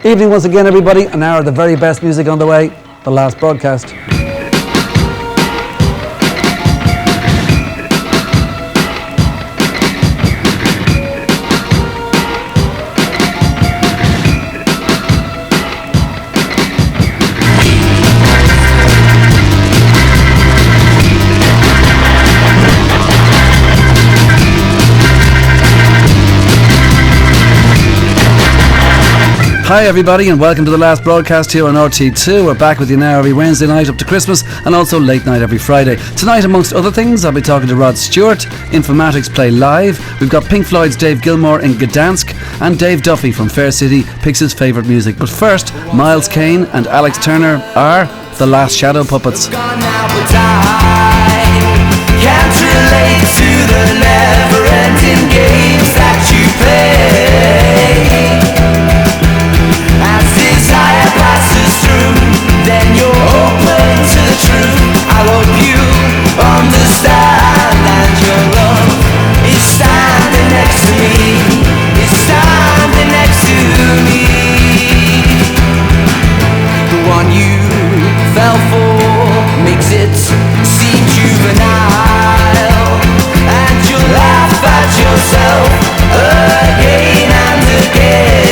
Evening once again, everybody. An hour of the very best music on the way. The last broadcast. Hi everybody and welcome to the last broadcast here on RTE. We're back with you now every Wednesday night up to Christmas and also late night every Friday. Tonight, amongst other things, I'll be talking to Rod Stewart. Informatics play live. We've got Pink Floyd's Dave Gilmour in Gdansk and Dave Duffy from Fair City picks his favourite music. But first, Miles Kane and Alex Turner are The Last Shadow Puppets. Can't relate to the never-ending games that you play. As desire passes through, then you're open to the truth. I hope you understand that your love is standing next to me. It's standing next to me. The one you fell for makes it seem juvenile, and you laugh at yourself again and again,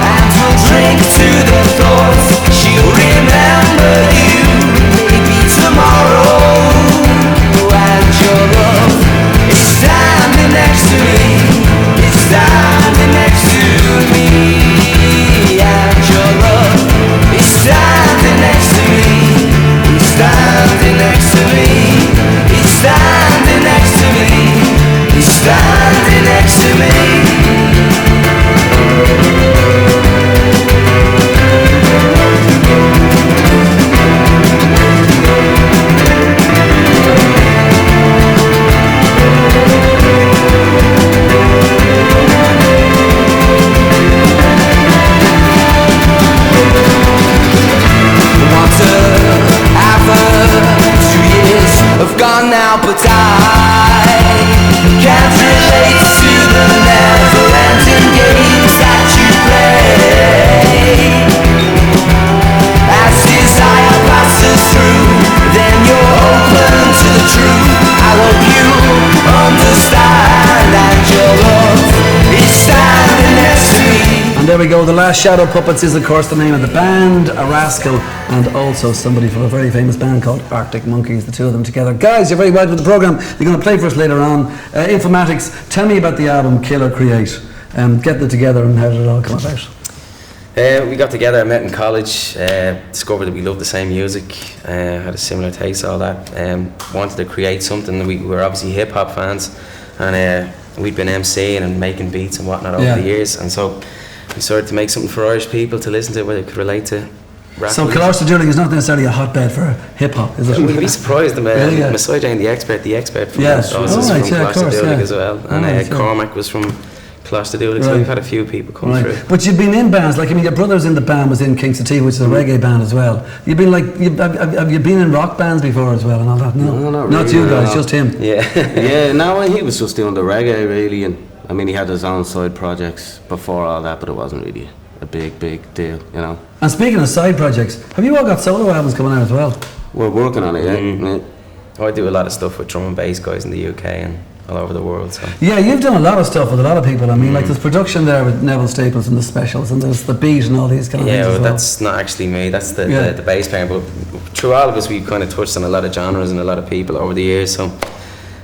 and we'll drink to the thoughts she'll remember you maybe tomorrow, and your love is standing next to me, it's standing next to me, and your love is standing next to me, it's standing next to me, it's standing next to me, it's standing next to me. Have gone now, but I can't relate to the never-ending games that you play. As desire passes through, then you're open to the truth. I hope you understand that your love is standing next to me. And there we go, The Last Shadow Puppets is of course the name of the band, a rascal, and also somebody from a very famous band called Arctic Monkeys, the two of them together. Guys, you're very welcome to the programme. You're going to play for us later on. Informatics, tell me about the album Kill or Create. Getting it together and how did it all come about? We got together, I met in college, discovered that we loved the same music, had a similar taste, all that. Wanted to create something. We were obviously hip hop fans, and we'd been MCing and making beats and whatnot over the years, and so we started to make something for Irish people to listen to where they could relate to rap. So Killarney During is not necessarily a hotbed for hip hop, is it? We'd be surprised. Messiah Jane, the expert from Closter as well, and Cormac was from Closter, so we've had a few people come through. But you've been in bands, like, I mean, your brother's in the band, was in Kings of Tea, which is a reggae band as well. You've been like, have you been in rock bands before as well and all that? No, not really, you guys, just him. Yeah, no, he was just doing the reggae really, and I mean, he had his own side projects before all that, but it wasn't really a big deal, you know. And speaking of side projects, have you all got solo albums coming out as well? We're working on it, yeah. I do a lot of stuff with drum and bass guys in the UK and all over the world. So. Yeah, you've done a lot of stuff with a lot of people. I mean, like there's production there with Neville Staples and the Specials, and there's the Beat and all these kind of things. Yeah, well, that's not actually me. That's the bass player. But through all of us, we've kind of touched on a lot of genres and a lot of people over the years. So,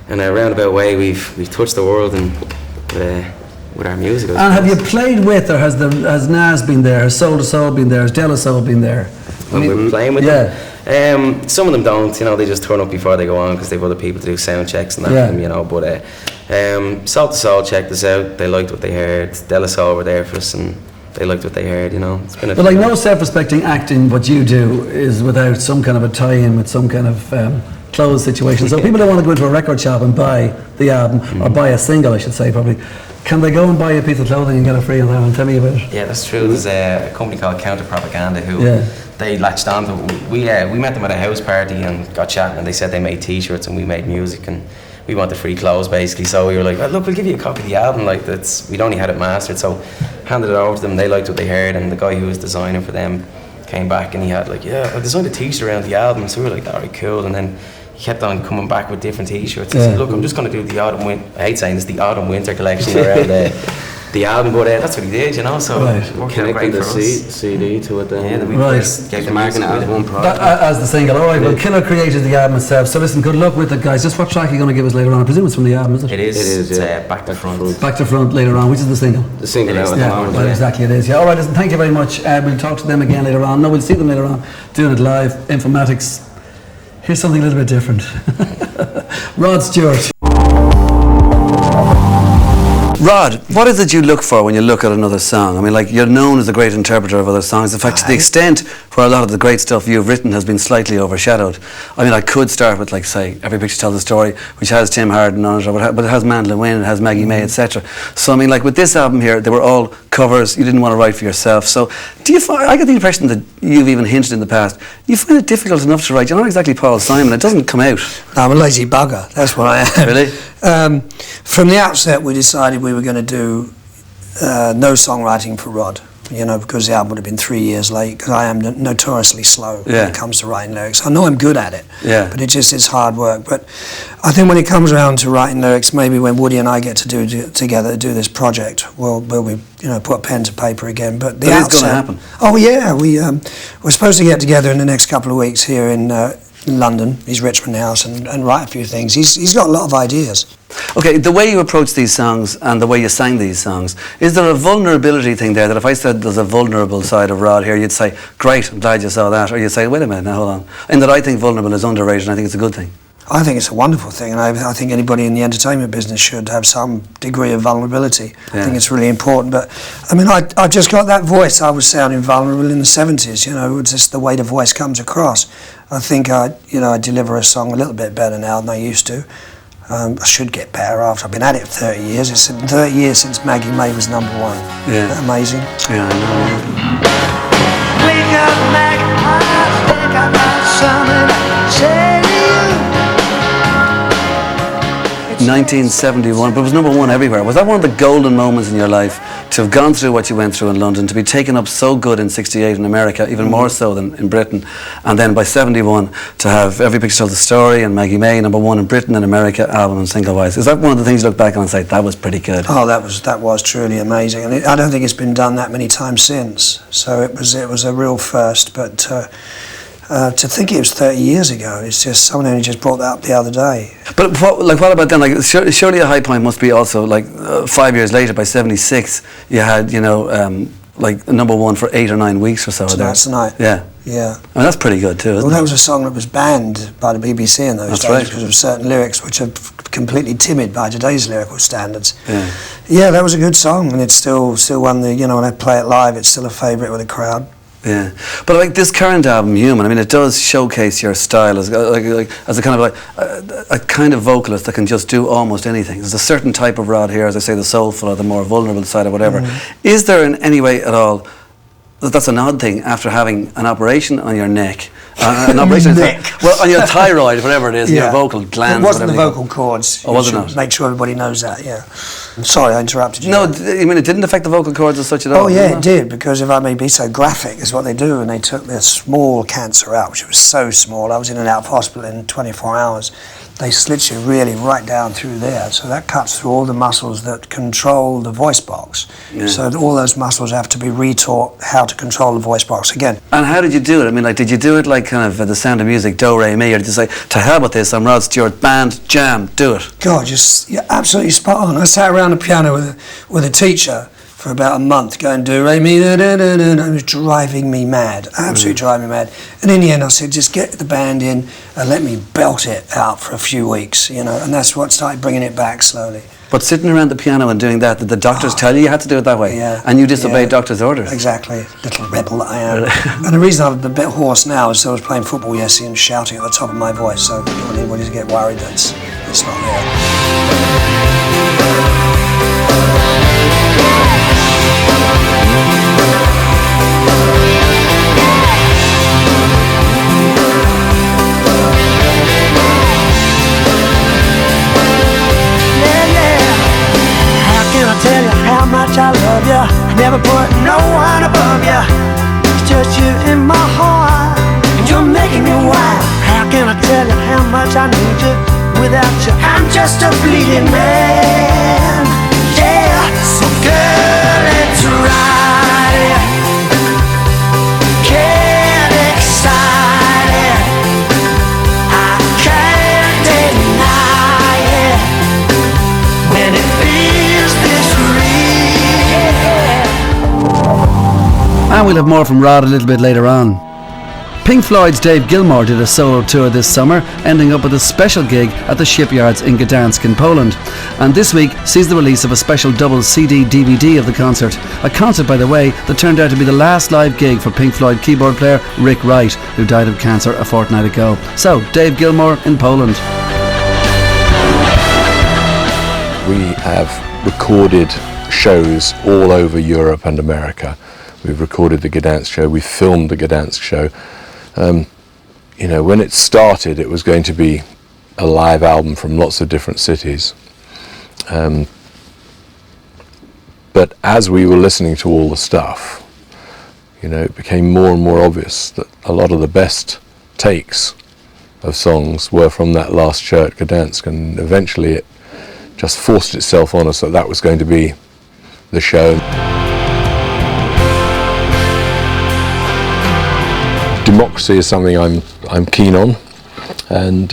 in a roundabout way, we've touched the world and with our music. And have you played with, or has Nas been there? Has Soul to Soul been there? Has De La Soul been there? We're playing with them. Some of them don't, they just turn up before they go on because they've other people to do sound checks and that, but Soul to Soul checked us out, they liked what they heard. De La Soul were there for us and they liked what they heard, It's been but like no self-respecting acting, what you do is without some kind of a tie-in with some kind of closed situation. So people don't want to go into a record shop and buy the album, or buy a single, I should say, probably. Can they go and buy a piece of clothing and get it free on that one? Tell me about it. Yeah, that's true. There's a company called Counter Propaganda who they latched on to. We met them at a house party and got chatting, and they said they made T-shirts and we made music, and we wanted free clothes basically. So we were like, well, look, we'll give you a copy of the album. Like we'd only had it mastered, so handed it over to them. They liked what they heard, and the guy who was designing for them came back and he had like, yeah, I designed a t-shirt around the album. So we were like, alright, cool. And then he kept on coming back with different t-shirts. He said, look, I'm just going to do the autumn winter. I hate saying this, the autumn winter collection around the album, but that's what he did, you know. So it worked out great Connected for the us. CD to it then. Yeah, then we Right. first gave them Marking it music as with one it. project. As the single. All right, well, Killer created the album itself. So listen, good luck with it, guys. Just what track are you going to give us later on? I presume it's from the album, is it? It is. It is, It's yeah. back to front. Back to front later on, which is the single. The single It is, out at the Yeah, moment. well, yeah. exactly it is. Yeah. All right, listen, thank you very much. We'll talk to them again later on. No, we'll see them later on doing it live. Informatics. Here's something a little bit different. Rod Stewart. Rod, what is it you look for when you look at another song? I mean, like, you're known as a great interpreter of other songs. In fact, to the extent where a lot of the great stuff you've written has been slightly overshadowed. I mean, I could start with, like, say, Every Picture Tells a Story, which has Tim Harden on it, but it has Mandla Wynn, it has Maggie May, etc. So, I mean, like, with this album here, they were all covers. You didn't want to write for yourself. So, do you find, I get the impression that you've even hinted in the past, you find it difficult enough to write. You're not exactly Paul Simon. It doesn't come out. I'm a lazy bugger, that's what I am. Really? From the outset we decided we were going to do no songwriting for Rod, you know, because the album would have been 3 years late, because I am notoriously slow when it comes to writing lyrics. I know I'm good at it, but it just is hard work. But I think when it comes around to writing lyrics, maybe when Woody and I get to do this project, we'll be, you know, put pen to paper again. But the it's going to happen. Oh yeah, we're supposed to get together in the next couple of weeks here in London, his Richmond house, and write a few things. He's got a lot of ideas. Okay, the way you approach these songs and the way you sang these songs, is there a vulnerability thing there that if I said there's a vulnerable side of Rod here, you'd say, great, I'm glad you saw that, or you'd say, wait a minute, now hold on. And that I think vulnerable is underrated and I think it's a good thing. I think it's a wonderful thing, and I think anybody in the entertainment business should have some degree of vulnerability. I think it's really important. But I mean, I just got that voice. I was sounding vulnerable in the 70s. You know, it's just the way the voice comes across. I think I deliver a song a little bit better now than I used to. I should get better after. I've been at it 30 years. It's 30 years since Maggie May was #1. Yeah. Isn't that amazing? Yeah, I know. Wake up, Mac, I think I got something to say to you. 1971, but it was #1 everywhere. Was that one of the golden moments in your life to have gone through what you went through in London, to be taken up so good in '68 in America, even more so than in Britain, and then by '71 to have Every Picture Tells a Story and Maggie May #1 in Britain and America, album and single wise? Is that one of the things you look back on and say that was pretty good? Oh, that was truly amazing, and I don't think it's been done that many times since. So it was a real first. But to think it was 30 years ago, it's just someone only just brought that up the other day. But what about then? Like, surely a high point must be also like 5 years later, by '76, you had like #1 for 8 or 9 weeks or so. Tonight's the Night. Yeah. Yeah. I mean, that's pretty good too, isn't Well, it? that was a song that was banned by the BBC in those That's days right. because of certain lyrics which are completely timid by today's lyrical standards. Yeah. Yeah, that was a good song, and it's still one that, you know, when I play it live, it's still a favourite with the crowd. Yeah, but like this current album, Human, I mean, it does showcase your style as as a kind of like a kind of vocalist that can just do almost anything. There's a certain type of Rod here, as I say, the soulful or the more vulnerable side or whatever. Is there in any way at all that's an odd thing after having an operation on your neck? An operation, well, on your thyroid, whatever it is, your vocal glands. It wasn't the whatever you- vocal cords. Oh, was it You not? should make sure everybody knows that, yeah. Sorry, I interrupted you. No, I mean, it didn't affect the vocal cords as such at all. Oh yeah, did it did, because if I may be so graphic, is what they do, and they took their small cancer out, which was so small. I was in and out of hospital in 24 hours. They slit you really right down through there, so that cuts through all the muscles that control the voice box. Yeah. So all those muscles have to be retaught how to control the voice box again. And how did you do it? I mean, like, did you do it like kind of The Sound of Music, do, re, mi, or did you say, to hell with this, I'm Rod Stewart, band, jam, do it? God, you're absolutely spot on. I sat around the piano with a teacher for about a month going do re mi da da da da. It was driving me mad, absolutely driving me mad. And in the end I said, just get the band in and let me belt it out for a few weeks, you know, and that's what started bringing it back slowly. But sitting around the piano and doing that, did the doctors tell you had to do it that way? Yeah. And you disobeyed Yeah. doctors' orders? Exactly, little rebel that I am. And the reason I'm a bit hoarse now is I was playing football yesterday and shouting at the top of my voice, so I don't want anybody to get worried that it's not there. never put no one above you. It's just you in my heart, and you're making me wild. How can I tell you how much I need you? Without you, I'm just a bleeding man. Yeah, so girl, let's ride it. Get excited. I can't deny it. When it feels this real. And we'll have more from Rod a little bit later on. Pink Floyd's Dave Gilmour did a solo tour this summer, ending up with a special gig at the Shipyards in Gdansk in Poland. And this week sees the release of a special double CD-DVD of the concert. A concert, by the way, that turned out to be the last live gig for Pink Floyd keyboard player Rick Wright, who died of cancer a fortnight ago. So, Dave Gilmour in Poland. We have recorded shows all over Europe and America. We've recorded the Gdansk show, we filmed the Gdansk show. You know, when it started, it was going to be a live album from lots of different cities. But as we were listening to all the stuff, you know, it became more and more obvious that a lot of the best takes of songs were from that last show at Gdansk, and eventually it just forced itself on us that that was going to be the show. Democracy is something I'm keen on, and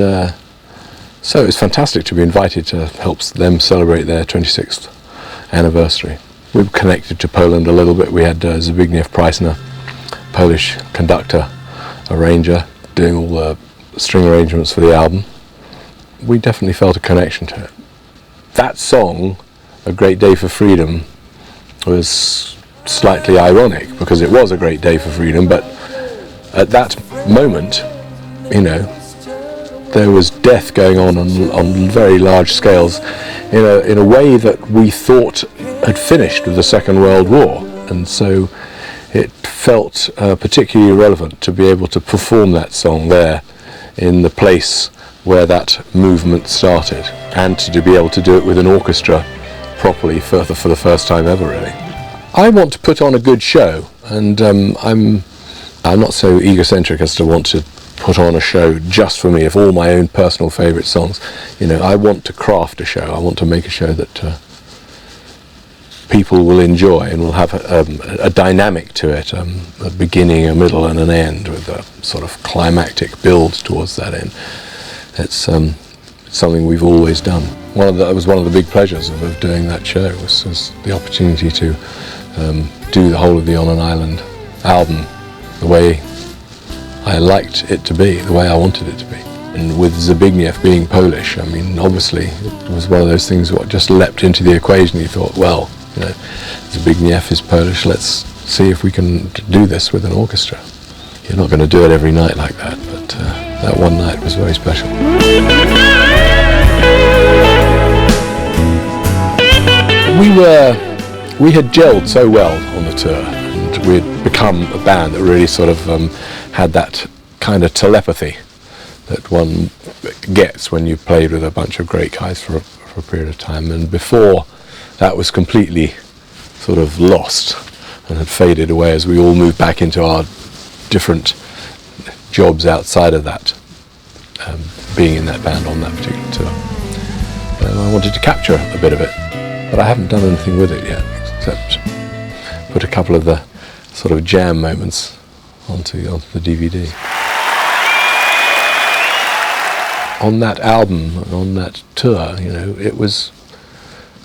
so it's fantastic to be invited to help them celebrate their 26th anniversary. We've connected to Poland a little bit. We had Zbigniew Preissner, Polish conductor, arranger, doing all the string arrangements for the album. We definitely felt a connection to it. That song, A Great Day for Freedom, was slightly ironic because it was a great day for freedom, but at that moment, you know, there was death going on very large scales in a way that we thought had finished with the Second World War, and so it felt particularly relevant to be able to perform that song there in the place where that movement started, and to be able to do it with an orchestra properly for the first time ever, really. I want to put on a good show, and I'm not so egocentric as to want to put on a show just for me of all my own personal favourite songs. You know, I want to craft a show. I want to make a show that people will enjoy and will have a dynamic to it, a beginning, a middle and an end, with a sort of climactic build towards that end. It's something we've always done. That was one of the big pleasures of doing that show, was the opportunity to do the whole of the On an Island album the way I liked it to be, the way I wanted it to be. And with Zbigniew being Polish, I mean, obviously it was one of those things what just leapt into the equation. You thought, well, you know, Zbigniew is Polish, let's see if we can do this with an orchestra. You're not going to do it every night like that, but that one night was very special. We had gelled so well on the tour, and we had become a band that really sort of had that kind of telepathy that one gets when you've played with a bunch of great guys for a period of time. And before that was completely sort of lost and had faded away as we all moved back into our different jobs outside of that, being in that band on that particular tour. I wanted to capture a bit of it, but I haven't done anything with it yet, except put a couple of the sort of jam moments onto the DVD. On that album, on that tour, you know, it was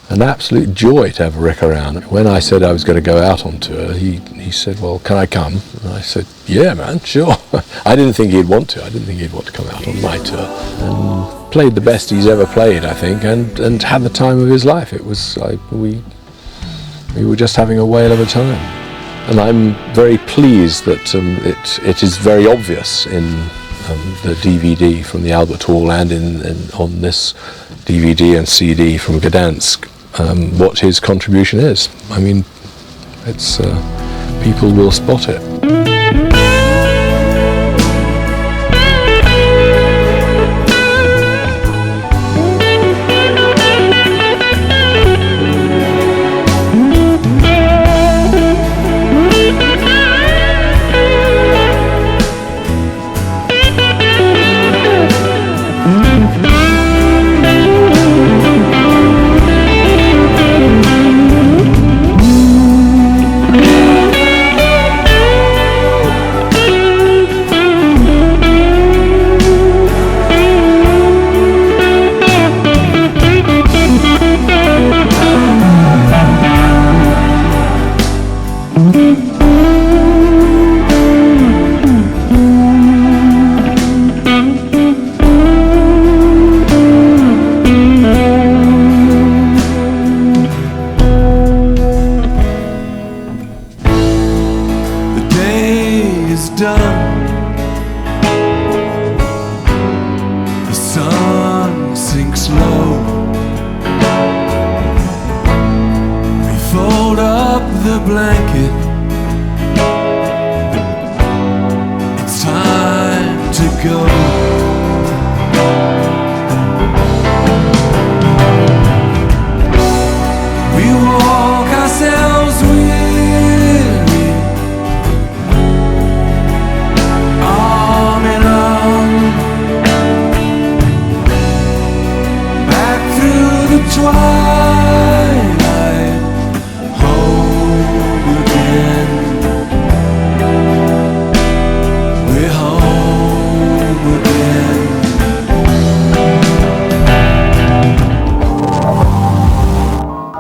an absolute joy to have Rick around. When I said I was going to go out on tour, he said, well, can I come? And I said, yeah, man, sure. I didn't think he'd want to. I didn't think he'd want to come out on my tour. And played the best he's ever played, I think, and had the time of his life. It was we were just having a whale of a time. And I'm very pleased that it is very obvious in the DVD from the Albert Hall and on this DVD and CD from Gdansk what his contribution is. I mean, it's people will spot it.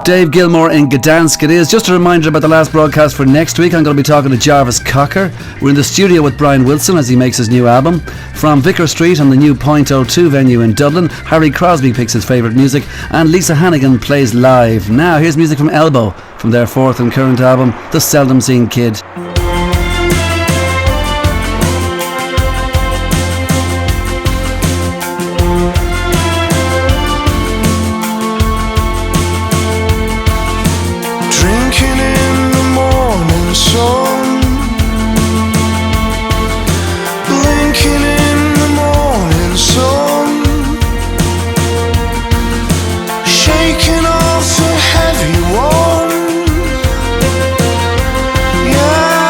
Dave Gilmore in Gdansk it is. Just a reminder about the last broadcast for next week. I'm going to be talking to Jarvis Cocker. We're in the studio with Brian Wilson as he makes his new album. From Vicar Street on the new Point .02 venue in Dublin, Harry Crosby picks his favourite music and Lisa Hannigan plays live. Now here's music from Elbow from their fourth and current album, The Seldom Seen Kid. Shaking off a heavy one. Yeah.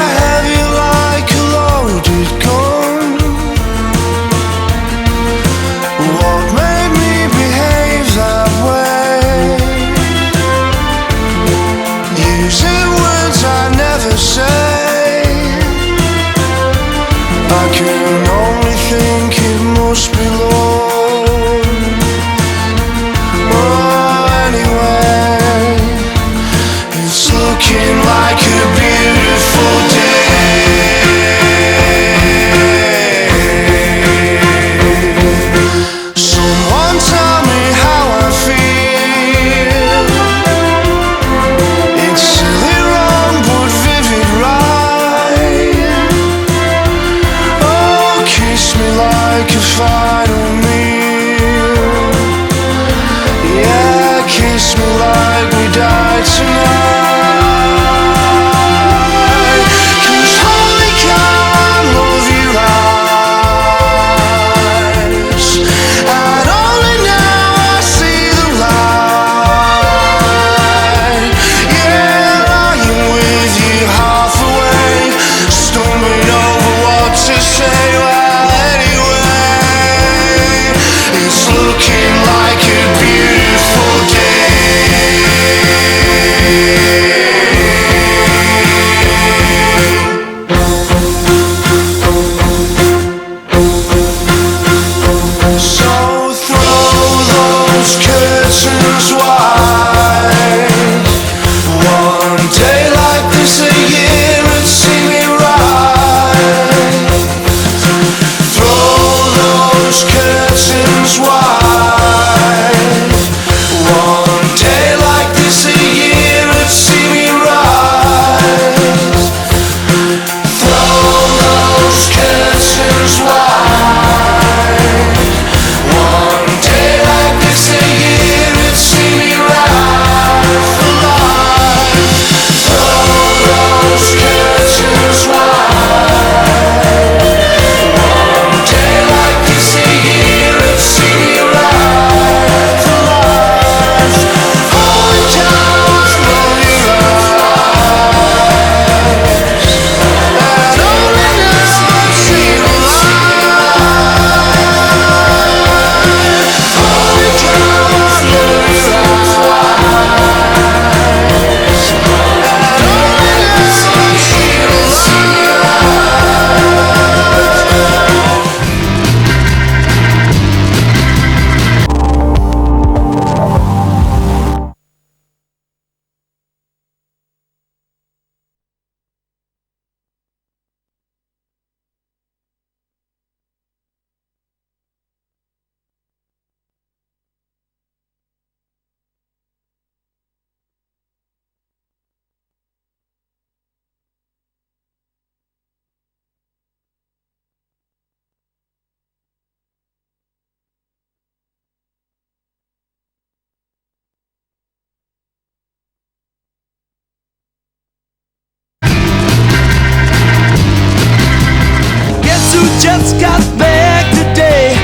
just got back today.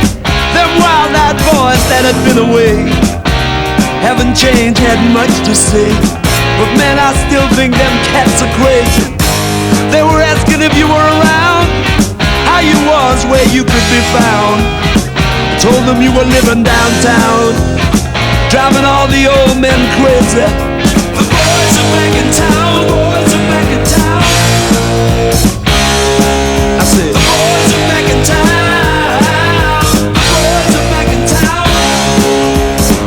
Them wild-eyed boys that had been away haven't changed, had much to say. But man, I still think them cats are crazy. They were asking if you were around, how you was, where you could be found. I told them you were living downtown, driving all the old men crazy. The boys are back in town, boys are back in town. I said, the boys are back in town, the boys are back in town.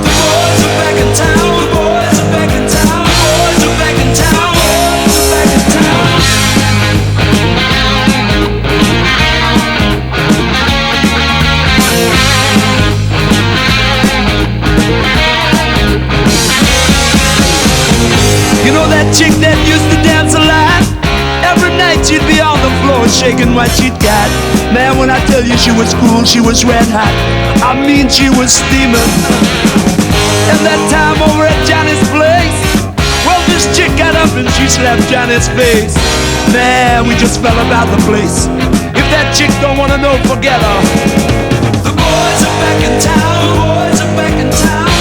The boys are back in town, the boys are back in town, the boys are back in town, boys are back in town. You know that chick that used to dance a lot? Every night she'd be on the floor shaking what she'd got. Man, when I tell you she was cool, she was red hot. I mean, she was steaming. And that time over at Johnny's place, well, this chick got up and she slapped Johnny's face. Man, we just fell about the place. If that chick don't wanna know, forget her. The boys are back in town, the boys are back in town.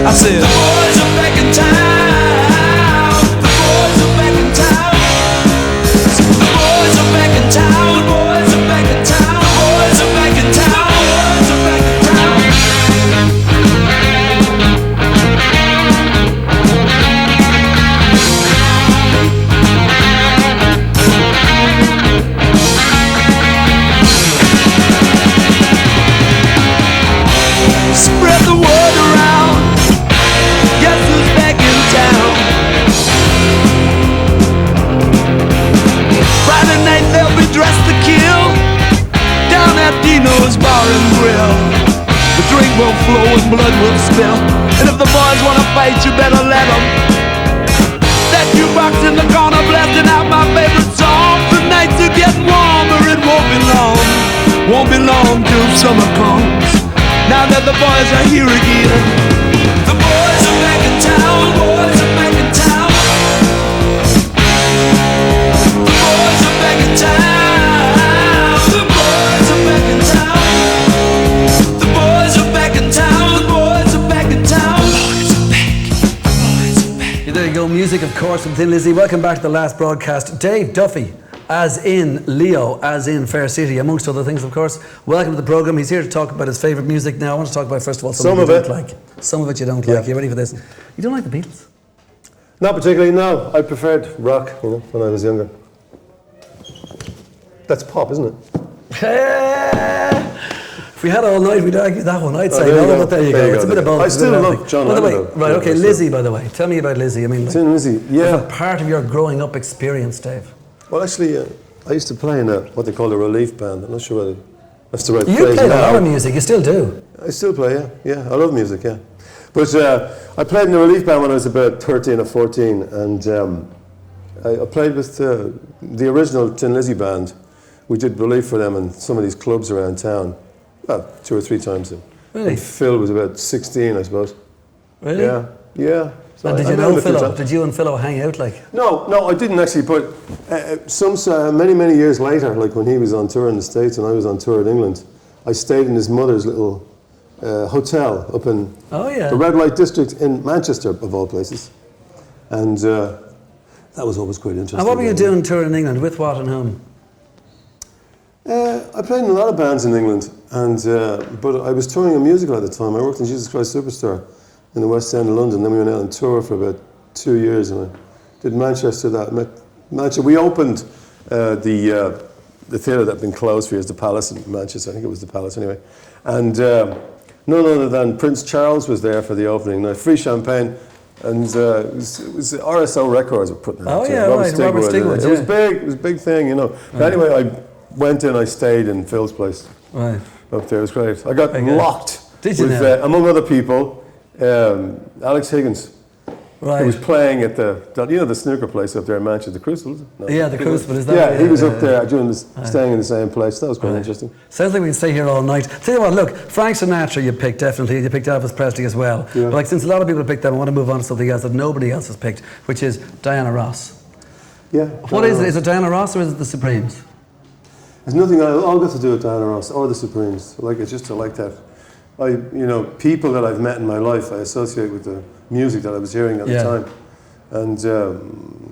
I said, the boys are back in town. The boys are back in town. The boys are back in town. The boys are back in town. The boys are back in town. The boys are back in town. Spread the word around. Guess who's back in town? Friday night they'll be dressed to kill down at Dino's Bar and Grill. The drink will flow and blood will spill. And if the boys wanna fight, you better let them. That jukebox in the corner blasting out my favorite song. The nights are getting warmer, it won't be long. Won't be long till summer comes. Now that the boys are here again. The boys are back in town, the boys are back in town. The boys are back in town. The boys are back in town. The boys are back in town. The boys are back in town. The boys are back. The boys are back. Yeah, there you go, music of course from Thin Lizzy. Welcome back to the last broadcast. Dave Duffy, as in Leo, as in Fair City, amongst other things, of course. Welcome to the programme. He's here to talk about his favourite music now. I want to talk about, first of all, some of it you don't like. Some of it you don't like. You ready for this? You don't like the Beatles? Not particularly, no. I preferred rock, when I was younger. That's pop, isn't it? If we had all night, we'd argue that one. I'd say there you no, go. but there you There go. you It's a go. bit of both. I still love John By the way, Lennon, though. right, okay, Yeah, Lizzie, by the way. Tell me about Lizzie. I mean, Thin Lizzy, yeah. a part of your growing up experience, Dave. Well, actually, I used to play in what they call a relief band. I'm not sure whether that's the right You phrase played a now. lot of music, you still do. I still play, yeah. I love music, yeah. But I played in a relief band when I was about 13 or 14, and I played with the original Thin Lizzy band. We did relief for them in some of these clubs around town, well, 2 or 3 times. Really? And Phil was about 16, I suppose. Really? Yeah. So And did I you met know him a few Philo? times. Did you and Philo hang out like? No, I didn't actually. But many years later, like when he was on tour in the States and I was on tour in England, I stayed in his mother's little hotel up in the red light district in Manchester, of all places, and that was always quite interesting. And what were you doing touring in England? With what and whom? I played in a lot of bands in England, and but I was touring a musical at the time. I worked in Jesus Christ Superstar in the West End of London. Then we went out on tour for about 2 years, and I did Manchester. Manchester. We opened the theatre that had been closed for years, the Palace in Manchester. I think it was the Palace anyway. And none other than Prince Charles was there for the opening. Now, free champagne. And it was RSO Records were putting it out. Oh yeah, right, Robert Stigwood. It was big. It was a big thing, But anyway, I went in. I stayed in Phil's place. Right. Up there, it was great. I got locked. Did you with, now? among other people, Alex Higgins. Right. Who was playing at the snooker place up there in Manchester, the Crucible, is it? No. Yeah, the Crucible, is that? Yeah, he was up there staying in the same place. That was quite interesting. Sounds like we can stay here all night. Tell you what, look, Frank Sinatra you picked, definitely. You picked Elvis Presley as well. Yeah. But since a lot of people have picked them, I want to move on to something else that nobody else has picked, which is Diana Ross. Yeah. What is it? Is it Diana Ross or is it the Supremes? There's nothing I'll get to do with Diana Ross or the Supremes. Like it's just to like that. People that I've met in my life, I associate with the music that I was hearing at the time. And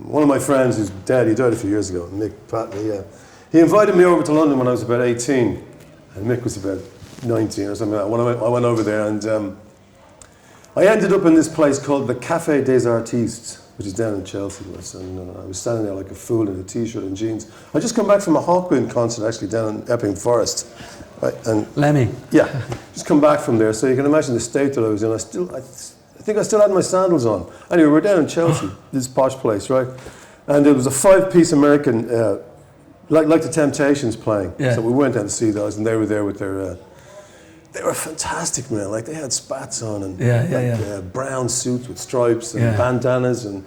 one of my friends who's dead, he died a few years ago, Mick Patley, he invited me over to London when I was about 18, and Mick was about 19 or something like that. I went over there, and I ended up in this place called the Café des Artistes, which is down in Chelsea. And I was standing there like a fool in a t-shirt and jeans. I just come back from a Hawkwind concert actually down in Epping Forest. Right, and Lemmy. Yeah, just come back from there. So you can imagine the state that I was in. I think I still had my sandals on. Anyway, we're down in Chelsea, this posh place, right? And there was a 5-piece American, like the Temptations playing. Yeah. So we went down to see those, and they were there with their. They were fantastic, man. Like they had spats on and brown suits with stripes and bandanas and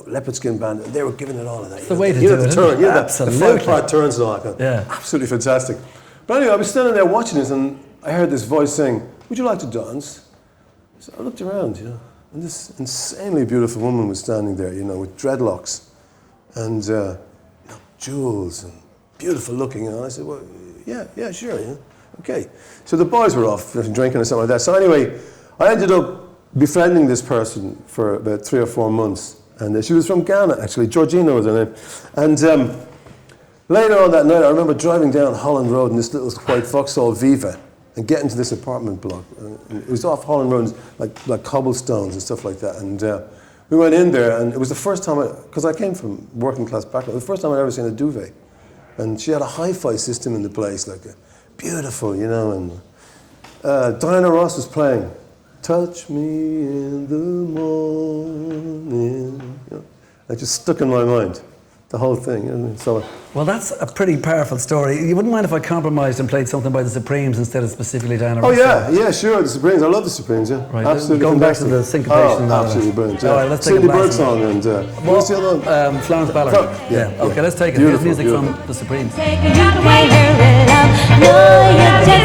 leopard skin band. They were giving it all of that. The way to do the it. turn, The 5-part turns and all that. Yeah. Absolutely fantastic. But anyway, I was standing there watching this, and I heard this voice saying, "Would you like to dance?" So I looked around, and this insanely beautiful woman was standing there, with dreadlocks and jewels and beautiful looking. And I said, "Well, yeah, sure, okay." So the boys were off drinking or something like that. So anyway, I ended up befriending this person for about 3 or 4 months, and she was from Ghana, actually. Georgina was her name, and. Later on that night, I remember driving down Holland Road in this little white Vauxhall Viva and getting to this apartment block. And it was off Holland Road, like cobblestones and stuff like that. And we went in there, and it was the first time, because I came from working class background, it was the first time I'd ever seen a duvet. And she had a hi-fi system in the place, like beautiful, and Diana Ross was playing, "Touch Me in the Morning." That just stuck in my mind. The whole thing. So. Well, that's a pretty powerful story. You wouldn't mind if I compromised and played something by the Supremes instead of specifically Diana Ross? Oh yeah, sure. The Supremes. I love the Supremes. Yeah, right. Absolutely. Going fantastic. back to the syncopation. Absolutely brilliant. Yeah. All right, let's take Cindy a blast. Birdsong and what's the other one? Florence Ballard. Yeah. Okay, let's take it. Beautiful, Here's music beautiful. from the Supremes. Take it out away, her love. No, you